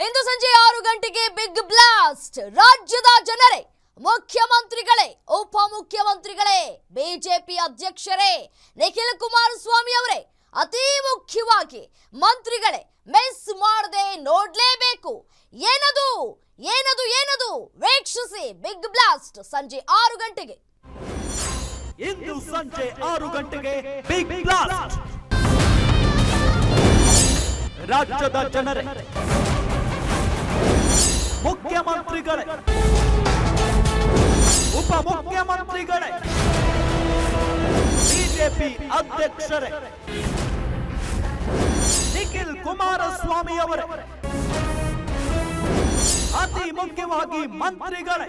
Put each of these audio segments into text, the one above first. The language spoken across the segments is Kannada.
ಇಂದು ಸಂಜೆ 6 ಗಂಟೆಗೆ ಬಿಗ್ ಬ್ಲಾಸ್ಟ್. ರಾಜ್ಯದ ಜನರೇ, ಮುಖ್ಯಮಂತ್ರಿಗಳೇ, ಉಪಮುಖ್ಯಮಂತ್ರಿಗಳೇ, ಬಿಜೆಪಿ ಅಧ್ಯಕ್ಷರೇ, ನಿಖಿಲ್ ಕುಮಾರಸ್ವಾಮಿ ಅವರೇ, ಅತಿ ಮುಖ್ಯವಾಗಿ ಮಂತ್ರಿಗಳೇ ಮಿಸ್ ಮಾಡದೆ ನೋಡಲೇಬೇಕು. ಏನದು ಏನದು ಏನದು ವೀಕ್ಷಿಸಿ ಬಿಗ್ ಬ್ಲಾಸ್ಟ್ ಸಂಜೆ 6 ಗಂಟೆಗೆ. ಇಂದು ಸಂಜೆ 6 ಗಂಟೆಗೆ ಬಿಗ್ ಬ್ಲಾಸ್ಟ್. ರಾಜ್ಯದ ಜನರೇ, ಮುಖ್ಯಮಂತ್ರಿಗಳೇ, ಉಪಮುಖ್ಯಮಂತ್ರಿಗಳೇ, ಬಿಜೆಪಿ ಅಧ್ಯಕ್ಷರೇ, ನಿಖಿಲ್ ಕುಮಾರಸ್ವಾಮಿ ಅವರೇ, ಅತಿ ಮುಖ್ಯವಾಗಿ ಮಂತ್ರಿಗಳೇ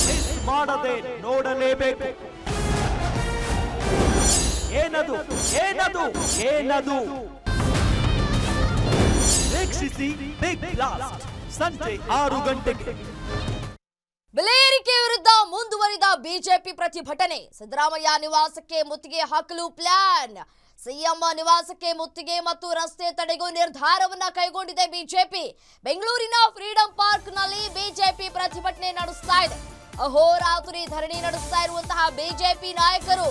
ಮಿಸ್ ಮಾಡದೆ ನೋಡಲೇಬೇಕು. ಏನದು ಏನದು ಏನದು ವೀಕ್ಷಿಸಿ ಬಿಗ್ ಬ್ಲಾಸ್ಟ್ ಸಂಜೆ 6 ಗಂಟೆಗೆ. ಬೆಲೆ ಏರಿಕೆ ವಿರುದ್ಧ ಮುಂದುವರಿದ ಬಿಜೆಪಿ ಪ್ರತಿಭಟನೆ. ಸಿದ್ದರಾಮಯ್ಯ ನಿವಾಸಕ್ಕೆ ಮುತ್ತಿಗೆ ಹಾಕಲು ಪ್ಲಾನ್. ಸಿಎಂ ನಿವಾಸಕ್ಕೆ ಮುತ್ತಿಗೆ ಮತ್ತು ರಸ್ತೆ ತಡೆಗೂ ನಿರ್ಧಾರವನ್ನ ಕೈಗೊಂಡಿದೆ ಬಿಜೆಪಿ. ಬೆಂಗಳೂರಿನ ಫ್ರೀಡಂ ಪಾರ್ಕ್ ನಲ್ಲಿ ಬಿಜೆಪಿ ಪ್ರತಿಭಟನೆ ನಡೆಸ್ತಾ ಇದೆ. ಅಹೋರಾತ್ರಿ ಧರಣಿ ನಡೆಸ್ತಾ ಇರುವಂತಹ ಬಿಜೆಪಿ ನಾಯಕರು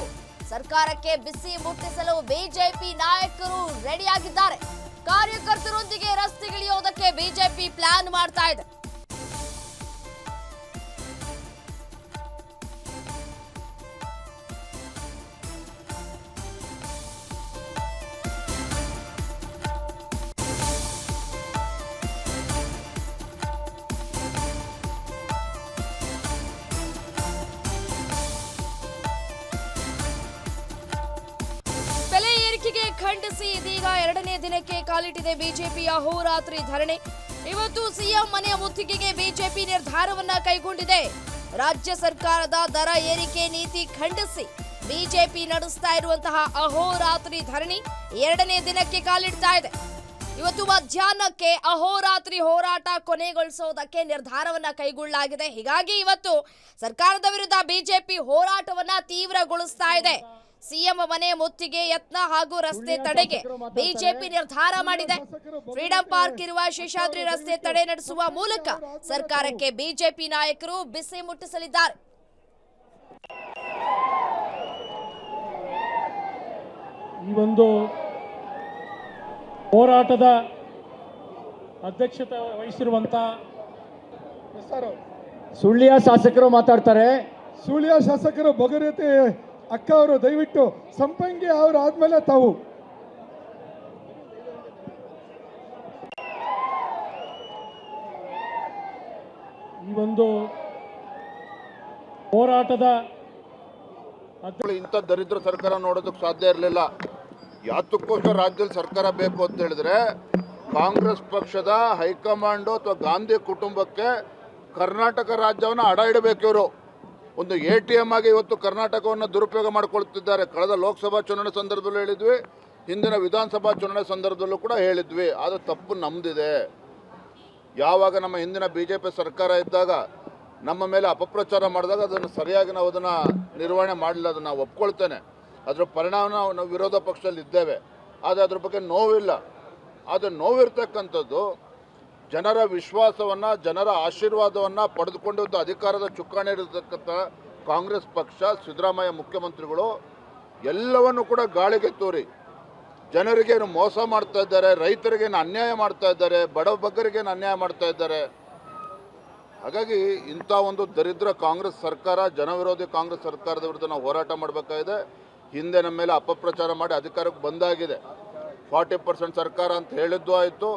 ಸರ್ಕಾರಕ್ಕೆ ಬಿಸಿ ಮುಟ್ಟಿಸಲು ಬಿಜೆಪಿ ನಾಯಕರು ರೆಡಿಯಾಗಿದ್ದಾರೆ. ಕಾರ್ಯಕರ್ತರೊಂದಿಗೆ ರಸ್ತೆಗಿಳಿಯೋದಕ್ಕೆ ಬಿಜೆಪಿ ಪ್ಲಾನ್ ಮಾಡ್ತಾ ಇದೆ. ಖಂಡಿಸಿ ಇದೀಗ 2ನೇ ದಿನಕ್ಕೆ ಕಾಲಿಟ್ಟಿದೆ ಬಿಜೆಪಿಯ ಅಹೋರಾತ್ರಿ ಧರಣಿ. ಇವತ್ತು ಸಿಎಂ ಮನೆಯ ಮುತ್ತಿಗೆಗೆ ಬಿಜೆಪಿ ನಿರ್ಧಾರವನ್ನ ಕೈಗೊಂಡಿದೆ. ರಾಜ್ಯ ಸರ್ಕಾರದ ದರ ಏರಿಕೆ ನೀತಿ ಖಂಡಿಸಿ ಬಿಜೆಪಿ ನಡೆಸ್ತಾ ಇರುವಂತಹ ಅಹೋರಾತ್ರಿ ಧರಣಿ 2ನೇ ದಿನಕ್ಕೆ ಕಾಲಿಡ್ತಾ ಇದೆ. ಇವತ್ತು ಮಧ್ಯಾಹ್ನಕ್ಕೆ ಅಹೋರಾತ್ರಿ ಹೋರಾಟ ಕೊನೆಗೊಳಿಸೋದಕ್ಕೆ ನಿರ್ಧಾರವನ್ನ ಕೈಗೊಳ್ಳಲಾಗಿದೆ. ಹೀಗಾಗಿ ಇವತ್ತು ಸರ್ಕಾರದ ವಿರುದ್ಧ ಬಿಜೆಪಿ ಹೋರಾಟವನ್ನ ತೀವ್ರಗೊಳಿಸ್ತಾ ಇದೆ. ಸಿಎಂ ಮನೆ ಮುತ್ತಿಗೆ ಯತ್ನ ಹಾಗೂ ರಸ್ತೆ ತಡೆಗೆ ಬಿಜೆಪಿ ನಿರ್ಧಾರ ಮಾಡಿದೆ. ಫ್ರೀಡಂ ಪಾರ್ಕ್ ಇರುವ ಶೇಷಾದ್ರಿ ರಸ್ತೆ ತಡೆ ನಡೆಸುವ ಮೂಲಕ ಸರ್ಕಾರಕ್ಕೆ ಬಿಜೆಪಿ ನಾಯಕರು ಬಿಸಿ ಮುಟ್ಟಿಸಲಿದ್ದಾರೆ. ಈ ಒಂದು ಹೋರಾಟದ ಅಧ್ಯಕ್ಷತೆ ವಹಿಸಿರುವಂತ ಸುಳ್ಯ ಶಾಸಕರು ಮಾತಾಡ್ತಾರೆ. ಸುಳ್ಯ ಶಾಸಕರು ಭಗೀರಥಿ ಅಕ್ಕ ಅವರು ದಯವಿಟ್ಟು ಸಂಪಂಗಿ ಅವರು ಆದ್ಮೇಲೆ ತಾವು. ಈ ಒಂದು ಹೋರಾಟದ ಇಂಥ ದರಿದ್ರ ಸರ್ಕಾರ ನೋಡೋದಕ್ಕೆ ಸಾಧ್ಯ ಇರಲಿಲ್ಲ. ಯಾತಕ್ಕೋಸ್ಕರ ರಾಜ್ಯದಲ್ಲಿ ಸರ್ಕಾರ ಬೇಕು ಅಂತ ಹೇಳಿದ್ರೆ ಕಾಂಗ್ರೆಸ್ ಪಕ್ಷದ ಹೈಕಮಾಂಡು ಅಥವಾ ಗಾಂಧಿ ಕುಟುಂಬಕ್ಕೆ ಕರ್ನಾಟಕ ರಾಜ್ಯವನ್ನು ಅಡ ಇಡಬೇಕು. ಇವರು ಒಂದು ATM ಆಗಿ ಇವತ್ತು ಕರ್ನಾಟಕವನ್ನು ದುರುಪಯೋಗ ಮಾಡಿಕೊಳ್ತಿದ್ದಾರೆ. ಕಳೆದ ಲೋಕಸಭಾ ಚುನಾವಣೆ ಸಂದರ್ಭದಲ್ಲೂ ಹೇಳಿದ್ವಿ, ಹಿಂದಿನ ವಿಧಾನಸಭಾ ಚುನಾವಣೆ ಸಂದರ್ಭದಲ್ಲೂ ಕೂಡ ಹೇಳಿದ್ವಿ. ಅದು ತಪ್ಪು ನಮ್ಮದಿದೆ. ಯಾವಾಗ ನಮ್ಮ ಹಿಂದಿನ BJP ಸರ್ಕಾರ ಇದ್ದಾಗ ನಮ್ಮ ಮೇಲೆ ಅಪಪ್ರಚಾರ ಮಾಡಿದಾಗ ಅದನ್ನು ಸರಿಯಾಗಿ ನಾವು ಅದನ್ನು ನಿರ್ವಹಣೆ ಮಾಡಲಿಲ್ಲ. ಅದನ್ನು ನಾವು ಒಪ್ಕೊಳ್ತೇನೆ. ಅದರ ಪರಿಣಾಮ ನಾವು ವಿರೋಧ ಪಕ್ಷದಲ್ಲಿ ಇದ್ದೇವೆ. ಆದರೆ ಅದ್ರ ಬಗ್ಗೆ ನೋವಿಲ್ಲ. ಆದರೆ ನೋವಿರ್ತಕ್ಕಂಥದ್ದು ಜನರ ವಿಶ್ವಾಸವನ್ನು, ಜನರ ಆಶೀರ್ವಾದವನ್ನು ಪಡೆದುಕೊಂಡು ಅಧಿಕಾರದ ಚುಕ್ಕಾಣಿ ಇರತಕ್ಕಂಥ ಕಾಂಗ್ರೆಸ್ ಪಕ್ಷ, ಸಿದ್ದರಾಮಯ್ಯ ಮುಖ್ಯಮಂತ್ರಿಗಳು ಎಲ್ಲವನ್ನು ಕೂಡ ಗಾಳಿಗೆ ತೂರಿ ಜನರಿಗೇನು ಮೋಸ ಮಾಡ್ತಾ ಇದ್ದಾರೆ, ರೈತರಿಗೇನು ಅನ್ಯಾಯ ಮಾಡ್ತಾ ಇದ್ದಾರೆ, ಬಡಬಗ್ಗರಿಗೇನು ಅನ್ಯಾಯ ಮಾಡ್ತಾ ಇದ್ದಾರೆ. ಹಾಗಾಗಿ ಇಂಥ ಒಂದು ದರಿದ್ರ ಕಾಂಗ್ರೆಸ್ ಸರ್ಕಾರ, ಜನವಿರೋಧಿ ಕಾಂಗ್ರೆಸ್ ಸರ್ಕಾರದ ವಿರುದ್ಧ ನಾವು ಹೋರಾಟ ಮಾಡಬೇಕಾಗಿದೆ. ಹಿಂದೆ ನಮ್ಮ ಮೇಲೆ ಅಪಪ್ರಚಾರ ಮಾಡಿ ಅಧಿಕಾರಕ್ಕೆ ಬಂದಾಗಿದೆ. 40% ಸರ್ಕಾರ ಅಂತ ಹೇಳಿದ್ದು ಆಯಿತು,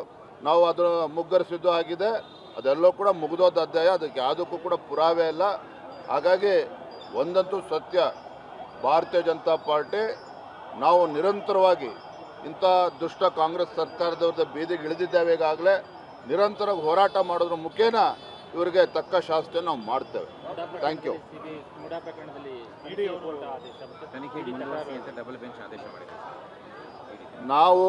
ನಾವು ಅದನ್ನು ಮುಗ್ಗರಿಸಿದ್ದು ಆಗಿದೆ. ಅದೆಲ್ಲವೂ ಕೂಡ ಮುಗಿದೋದ ಅಧ್ಯಾಯ. ಅದಕ್ಕೆ ಯಾವುದಕ್ಕೂ ಕೂಡ ಪುರಾವೆ ಇಲ್ಲ. ಹಾಗಾಗಿ ಒಂದಂತೂ ಸತ್ಯ, ಭಾರತೀಯ ಜನತಾ ಪಾರ್ಟಿ ನಾವು ನಿರಂತರವಾಗಿ ಇಂಥ ದುಷ್ಟ ಕಾಂಗ್ರೆಸ್ ಸರ್ಕಾರದ ವಿರುದ್ಧ ಬೀದಿಗೆ ಇಳಿದಿದ್ದೇವೆ. ಈಗಾಗಲೇ ನಿರಂತರ ಹೋರಾಟ ಮಾಡೋದ್ರ ಮುಖೇನ ಇವರಿಗೆ ತಕ್ಕ ಶಾಸ್ತಿ ನಾವು ಮಾಡ್ತೇವೆ. Thank you. ನಾವು